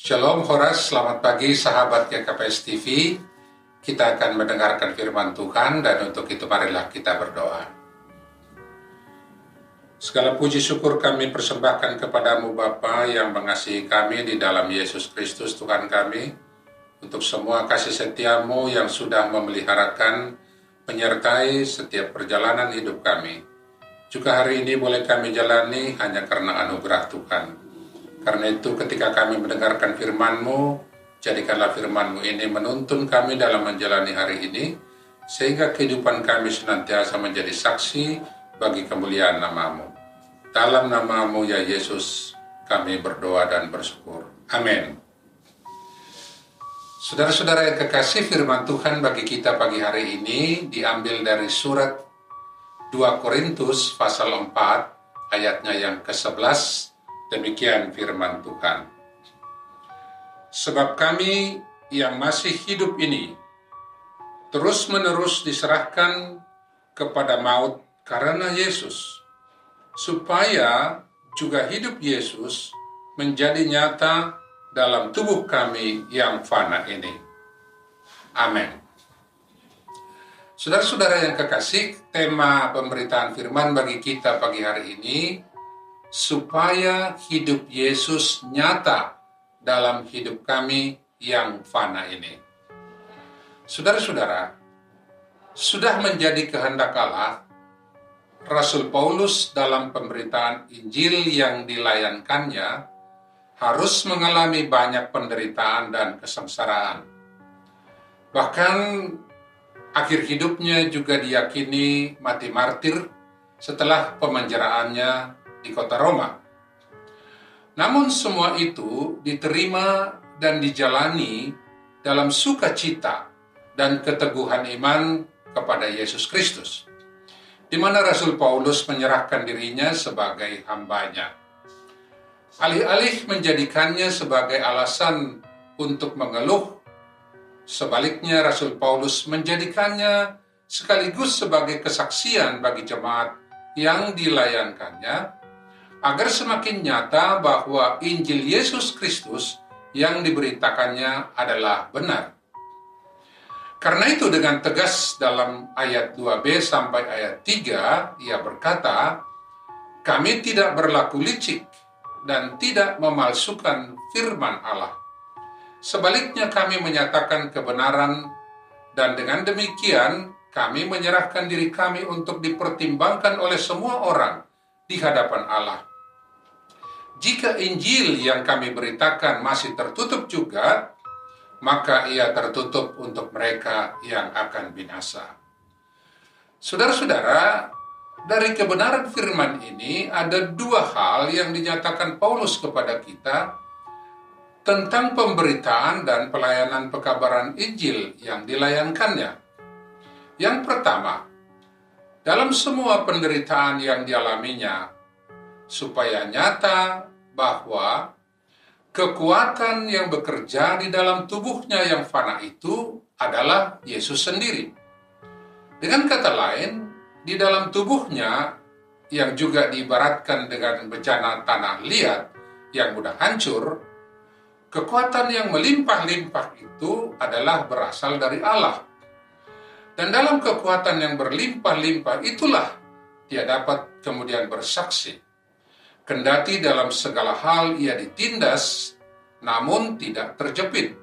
Shalom Horas, selamat pagi sahabat GKPS TV. Kita akan mendengarkan firman Tuhan dan untuk itu marilah kita berdoa. Segala puji syukur kami persembahkan kepadamu Bapa yang mengasihi kami di dalam Yesus Kristus Tuhan kami, untuk semua kasih setiamu yang sudah memeliharakan, menyertai setiap perjalanan hidup kami. Juga hari ini boleh kami jalani hanya karena anugerah Tuhan. Karena itu ketika kami mendengarkan firman-Mu, jadikanlah firman-Mu ini menuntun kami dalam menjalani hari ini, sehingga kehidupan kami senantiasa menjadi saksi bagi kemuliaan nama-Mu. Dalam nama-Mu ya Yesus, kami berdoa dan bersyukur. Amin. Saudara-saudara yang kekasih, firman Tuhan bagi kita pagi hari ini diambil dari surat 2 Korintus pasal 4, ayatnya yang ke-11. Demikian firman Tuhan. Sebab kami yang masih hidup ini terus-menerus diserahkan kepada maut karena Yesus, supaya juga hidup Yesus menjadi nyata dalam tubuh kami yang fana ini. Amin. Saudara-saudara yang kekasih, tema pemberitaan firman bagi kita pagi hari ini, supaya hidup Yesus nyata dalam hidup kami yang fana ini. Saudara-saudara, sudah menjadi kehendak Allah, Rasul Paulus dalam pemberitaan Injil yang dilayankannya harus mengalami banyak penderitaan dan kesengsaraan. Bahkan akhir hidupnya juga diyakini mati martir setelah pemenjaraannya di kota Roma. Namun semua itu diterima dan dijalani dalam sukacita dan keteguhan iman kepada Yesus Kristus, di mana Rasul Paulus menyerahkan dirinya sebagai hambanya. Alih-alih menjadikannya sebagai alasan untuk mengeluh, sebaliknya Rasul Paulus menjadikannya sekaligus sebagai kesaksian bagi jemaat yang dilayankannya, agar semakin nyata bahwa Injil Yesus Kristus yang diberitakannya adalah benar. Karena itu dengan tegas dalam ayat 2b sampai ayat 3, ia berkata, kami tidak berlaku licik dan tidak memalsukan firman Allah. Sebaliknya kami menyatakan kebenaran, dan dengan demikian kami menyerahkan diri kami untuk dipertimbangkan oleh semua orang di hadapan Allah. Jika Injil yang kami beritakan masih tertutup juga, maka ia tertutup untuk mereka yang akan binasa. Saudara-saudara, dari kebenaran firman ini ada dua hal yang dinyatakan Paulus kepada kita tentang pemberitaan dan pelayanan pekabaran Injil yang dilayankannya. Yang pertama, dalam semua penderitaan yang dialaminya, supaya nyata bahwa kekuatan yang bekerja di dalam tubuhnya yang fana itu adalah Yesus sendiri. Dengan kata lain, di dalam tubuhnya yang juga diibaratkan dengan bejana tanah liat yang mudah hancur, kekuatan yang melimpah-limpah itu adalah berasal dari Allah. Dan dalam kekuatan yang berlimpah-limpah itulah dia dapat kemudian bersaksi. Kendati dalam segala hal ia ditindas, namun tidak terjepit.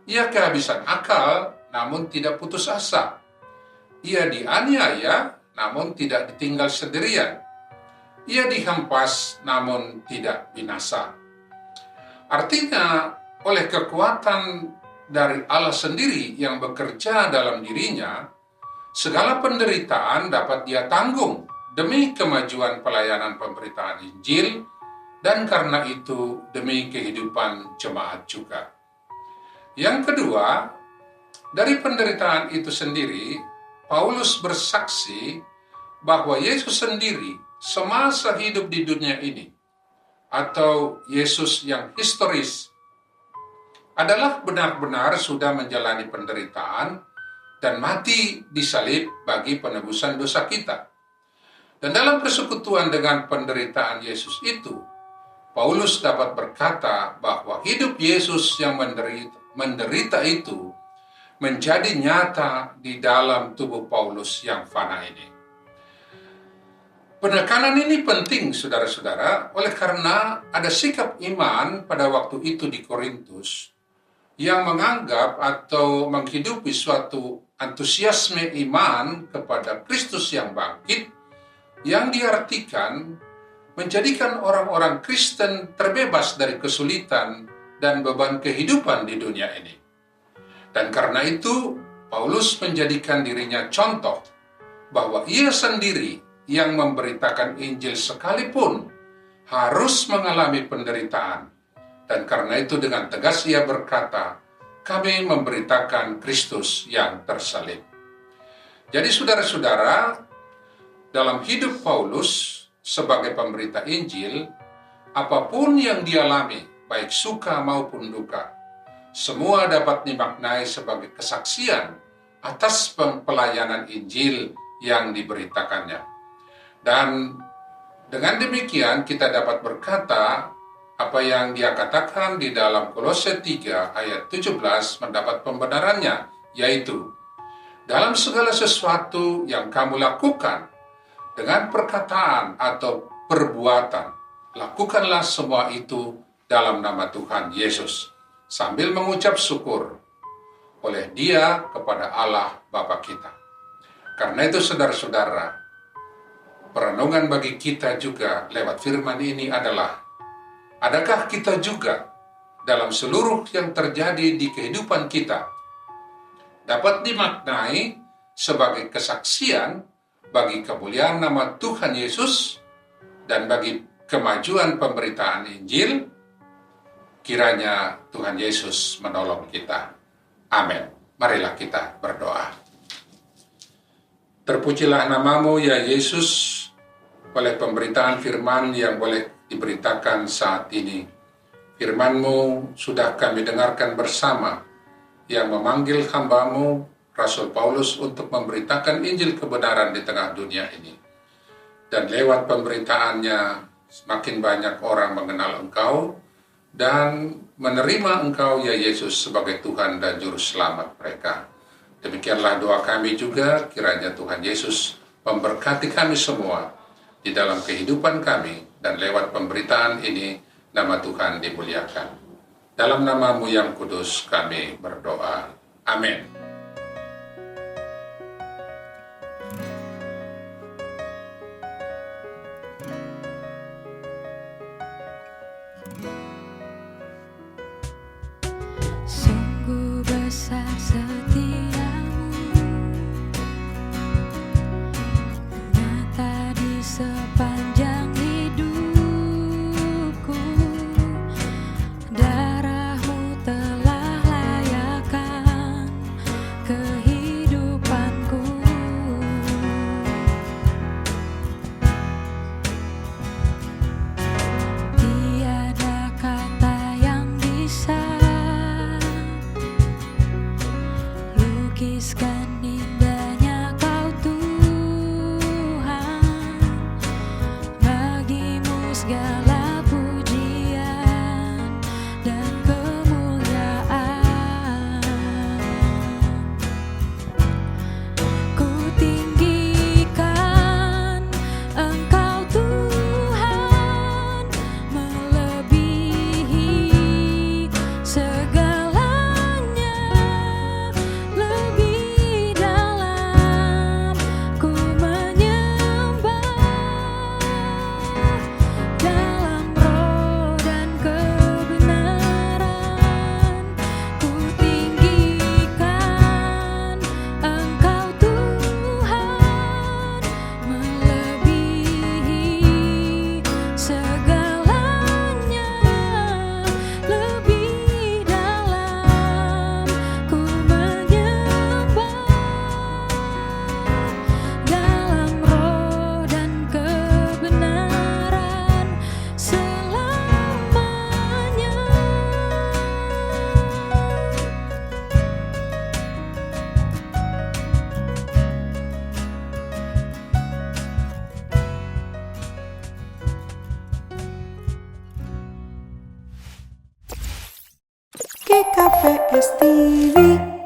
Ia kehabisan akal, namun tidak putus asa. Ia dianiaya, namun tidak ditinggal sendirian. Ia dihempas, namun tidak binasa. Artinya, oleh kekuatan dari Allah sendiri yang bekerja dalam dirinya, segala penderitaan dapat dia tanggung demi kemajuan pelayanan pemberitaan Injil, dan karena itu demi kehidupan jemaat juga. Yang kedua, dari penderitaan itu sendiri, Paulus bersaksi bahwa Yesus sendiri semasa hidup di dunia ini, atau Yesus yang historis, adalah benar-benar sudah menjalani penderitaan dan mati di salib bagi penebusan dosa kita. Dan dalam persekutuan dengan penderitaan Yesus itu, Paulus dapat berkata bahwa hidup Yesus yang menderita itu menjadi nyata di dalam tubuh Paulus yang fana ini. Penekanan ini penting, saudara-saudara, oleh karena ada sikap iman pada waktu itu di Korintus yang menganggap atau menghidupi suatu antusiasme iman kepada Kristus yang bangkit, yang diartikan menjadikan orang-orang Kristen terbebas dari kesulitan dan beban kehidupan di dunia ini. Dan karena itu, Paulus menjadikan dirinya contoh bahwa ia sendiri yang memberitakan Injil sekalipun harus mengalami penderitaan. Dan karena itu dengan tegas ia berkata, kami memberitakan Kristus yang tersalib. Jadi saudara-saudara, dalam hidup Paulus sebagai pemberita Injil, apapun yang dialami, baik suka maupun duka, semua dapat dimaknai sebagai kesaksian atas pelayanan Injil yang diberitakannya. Dan dengan demikian kita dapat berkata apa yang dia katakan di dalam Kolose 3 ayat 17 mendapat pembenarannya, yaitu dalam segala sesuatu yang kamu lakukan dengan perkataan atau perbuatan, lakukanlah semua itu dalam nama Tuhan Yesus sambil mengucap syukur oleh Dia kepada Allah Bapa kita. Karena itu saudara-saudara, perenungan bagi kita juga lewat firman ini adalah, adakah kita juga dalam seluruh yang terjadi di kehidupan kita dapat dimaknai sebagai kesaksian bagi kemuliaan nama Tuhan Yesus dan bagi kemajuan pemberitaan Injil? Kiranya Tuhan Yesus menolong kita. Amin. Marilah kita berdoa. Terpujilah namamu ya Yesus, oleh pemberitaan firman yang boleh diberitakan saat ini. Firman-Mu sudah kami dengarkan bersama, yang memanggil hamba-Mu, Rasul Paulus, untuk memberitakan Injil kebenaran di tengah dunia ini. Dan lewat pemberitaannya, semakin banyak orang mengenal Engkau, dan menerima Engkau ya Yesus sebagai Tuhan dan Juru Selamat mereka. Demikianlah doa kami juga, kiranya Tuhan Yesus memberkati kami semua di dalam kehidupan kami, dan lewat pemberitaan ini nama Tuhan dimuliakan. Dalam nama-Mu yang kudus kami berdoa. Amin. Sungguh besar setiamu, nyata di sepanjang hidupku. Darah-Mu telah layakkan kehidupanku. Tiada kata yang bisa GKPS TV.